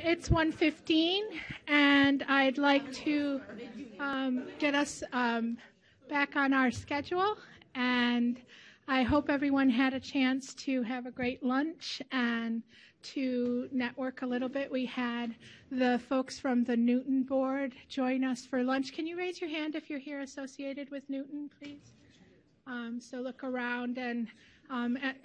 It's 1:15, and I'd like to get us back on our schedule, and I hope everyone had a chance to have a great lunch and to network a little bit. We had the folks from the Newton board join us for lunch. Can you raise your hand if you're here associated with Newton, please? So look around, and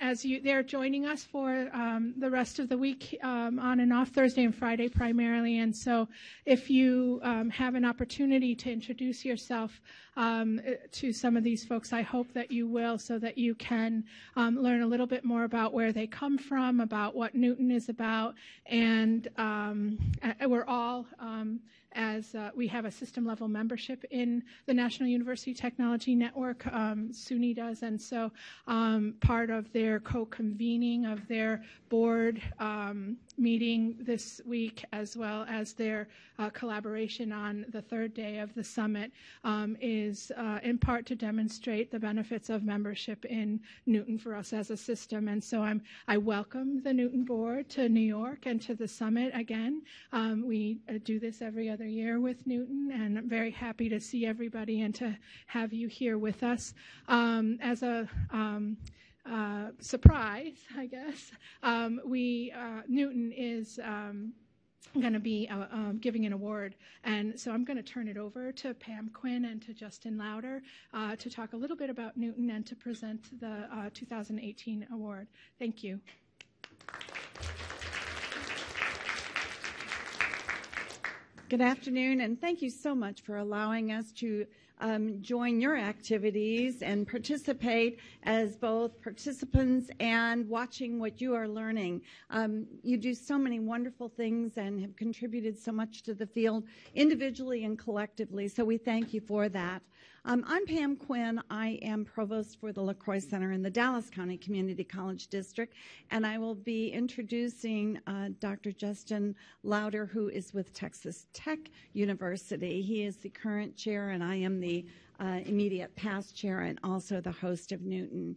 as they're joining us for the rest of the week, on and off Thursday and Friday primarily. And so if you have an opportunity to introduce yourself to some of these folks, I hope that you will, so that you can learn a little bit more about where they come from, about what Newton is about. And we're all, as we have a system-level membership in the National University Technology Network, SUNY does, and so part of their co-convening of their board meeting this week, as well as their collaboration on the third day of the summit, is in part to demonstrate the benefits of membership in Newton for us as a system. And so I welcome the Newton board to New York and to the summit again. We do this every other year with Newton, and I'm very happy to see everybody and to have you here with us. As a surprise, I guess, Newton is going to be giving an award, and so I'm going to turn it over to Pam Quinn and to Justin Lauder to talk a little bit about Newton and to present the 2018 award. Thank you. Good afternoon, and thank you so much for allowing us to join your activities and participate as both participants and watching what you are learning. You do so many wonderful things and have contributed so much to the field individually and collectively, so we thank you for that. I'm Pam Quinn. I am Provost for the LeCroy Center in the Dallas County Community College District, and I will be introducing Dr. Justin Lauder, who is with Texas Tech University. He is the current chair, and I am the immediate past chair and also the host of Newton.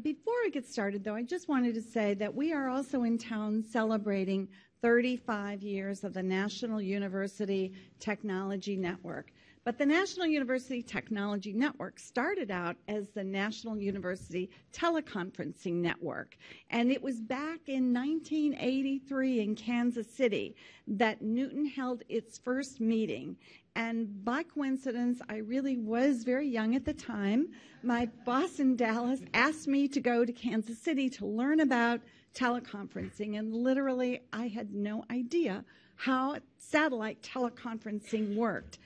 Before I get started, though, I just wanted to say that we are also in town celebrating 35 years of the National University Technology Network. But the National University Technology Network started out as the National University Teleconferencing Network. And it was back in 1983 in Kansas City that Newton held its first meeting. And by coincidence, I really was very young at the time. My boss in Dallas asked me to go to Kansas City to learn about teleconferencing. And literally, I had no idea how satellite teleconferencing worked.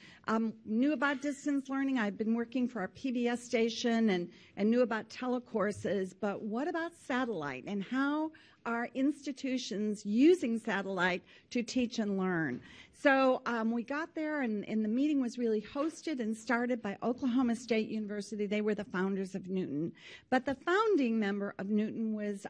Knew about distance learning. I'd been working for our PBS station and knew about telecourses, but what about satellite, and how are institutions using satellite to teach and learn? So we got there, and the meeting was really hosted and started by Oklahoma State University. They were the founders of Newton. But the founding member of Newton was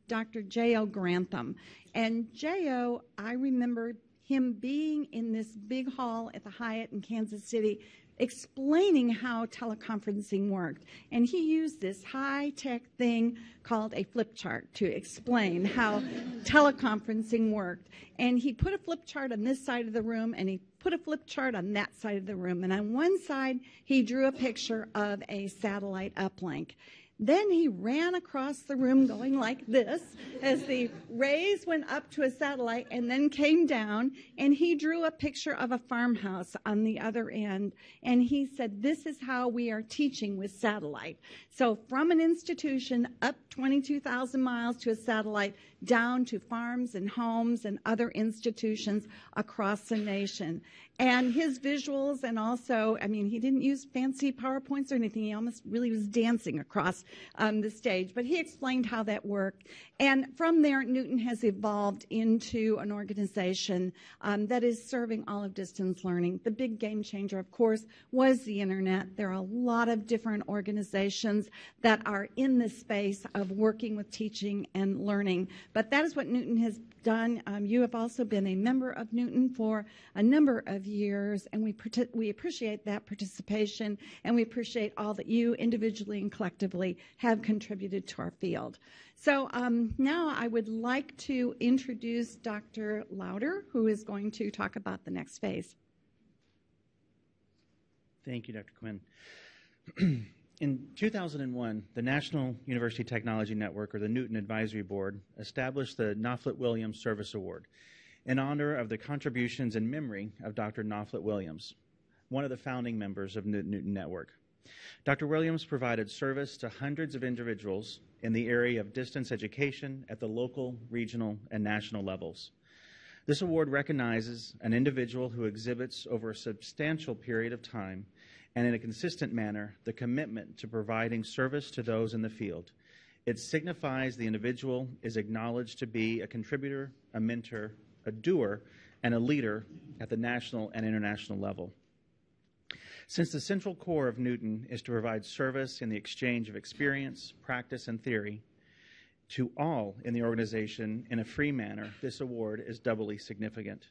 Dr. J.O. Grantham. And J.O., I remember him being in this big hall at the Hyatt in Kansas City explaining how teleconferencing worked. And he used this high-tech thing called a flip chart to explain how teleconferencing worked. And he put a flip chart on this side of the room, and he put a flip chart on that side of the room. And on one side, he drew a picture of a satellite uplink. Then he ran across the room going like this as the rays went up to a satellite and then came down, and he drew a picture of a farmhouse on the other end, and he said, this is how we are teaching with satellite. So from an institution up 22,000 miles to a satellite, down to farms and homes and other institutions across the nation. And his visuals, and also, I mean, he didn't use fancy PowerPoints or anything. He almost really was dancing across the stage. But he explained how that worked. And from there, Newton has evolved into an organization that is serving all of distance learning. The big game changer, of course, was the Internet. There are a lot of different organizations that are in this space of working with teaching and learning. But that is what NUTN has done. You have also been a member of NUTN for a number of years, and we appreciate that participation, and we appreciate all that you individually and collectively have contributed to our field. So now I would like to introduce Dr. Lauder, who is going to talk about the next phase. Thank you, Dr. Quinn. In 2001, the National University Technology Network, or the NUTN Advisory Board, established the Nofflet Williams Service Award in honor of the contributions and memory of Dr. Nofflet Williams, one of the founding members of NUTN Network. Dr. Williams provided service to hundreds of individuals in the area of distance education at the local, regional, and national levels. This award recognizes an individual who exhibits over a substantial period of time and in a consistent manner the commitment to providing service to those in the field. It signifies the individual is acknowledged to be a contributor, a mentor, a doer, and a leader at the national and international level. Since the central core of NUTN is to provide service in the exchange of experience, practice, and theory to all in the organization in a free manner, this award is doubly significant.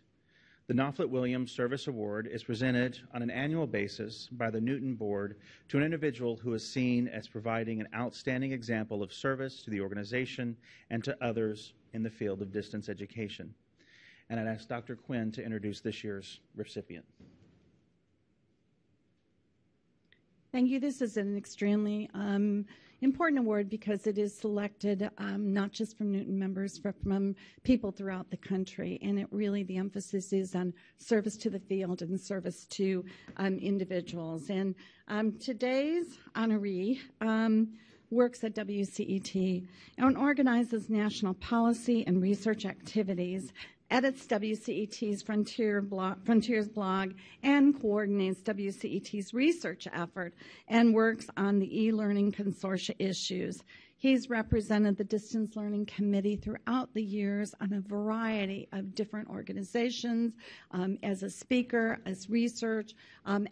The Nofflet Williams Service Award is presented on an annual basis by the NUTN Board to an individual who is seen as providing an outstanding example of service to the organization and to others in the field of distance education. And I'd ask Dr. Quinn to introduce this year's recipient. Thank you. This is an extremely important award because it is selected not just from NUTN members, but from people throughout the country. And it really, the emphasis is on service to the field and service to individuals. And today's honoree works at WCET and organizes national policy and research activities, edits WCET's Frontiers blog, and coordinates WCET's research effort and works on the eLearning consortia issues. He's represented the Distance Learning Committee throughout the years on a variety of different organizations, as a speaker, as research,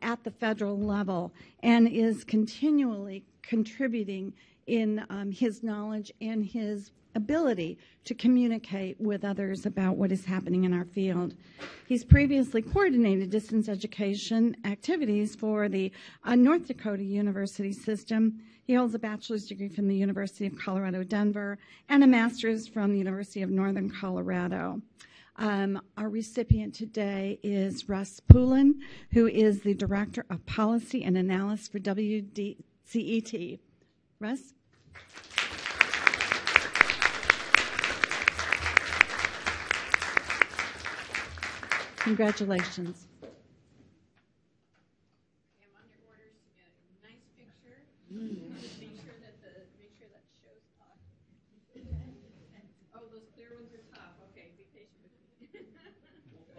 at the federal level, and is continually contributing in his knowledge and his ability to communicate with others about what is happening in our field. He's previously coordinated distance education activities for the North Dakota University system. He holds a bachelor's degree from the University of Colorado, Denver, and a master's from the University of Northern Colorado. Our recipient today is Russ Poulin, who is the Director of Policy and Analysis for WCET. Russ? Congratulations. I'm under orders to get a nice picture. Make sure that shows up. Oh, those clear ones are top. Okay, be patient with me.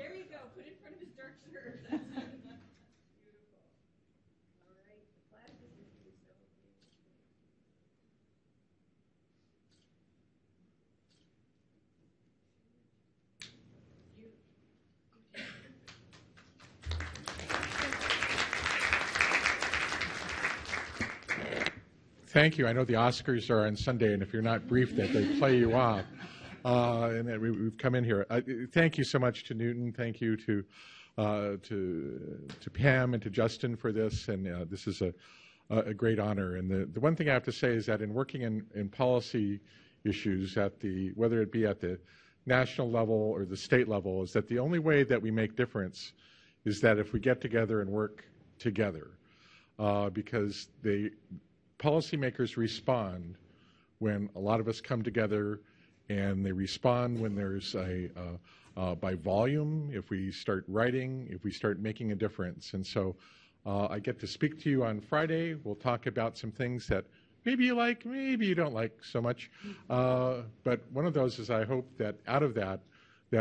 There you go. Put it in front of his dark shirt. That's beautiful. All right, the class is going to be so beautiful. Thank you. I know the Oscars are on Sunday, and if you're not briefed, that they play you off. And we've come in here. Thank you so much to NUTN. Thank you to Pam and to Justin for this. And this is a great honor. And the one thing I have to say is that in working in policy issues whether it be at the national level or the state level, is that the only way that we make difference is that if we get together and work together, because policymakers respond when a lot of us come together, and they respond when there's by volume, if we start writing, if we start making a difference. And so I get to speak to you on Friday. We'll talk about some things that maybe you like, maybe you don't like so much. But one of those is I hope that out of that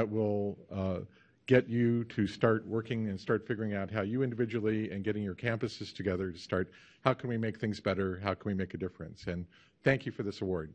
will get you to start working and start figuring out how you individually and getting your campuses together to start, how can we make things better, how can we make a difference? And thank you for this award.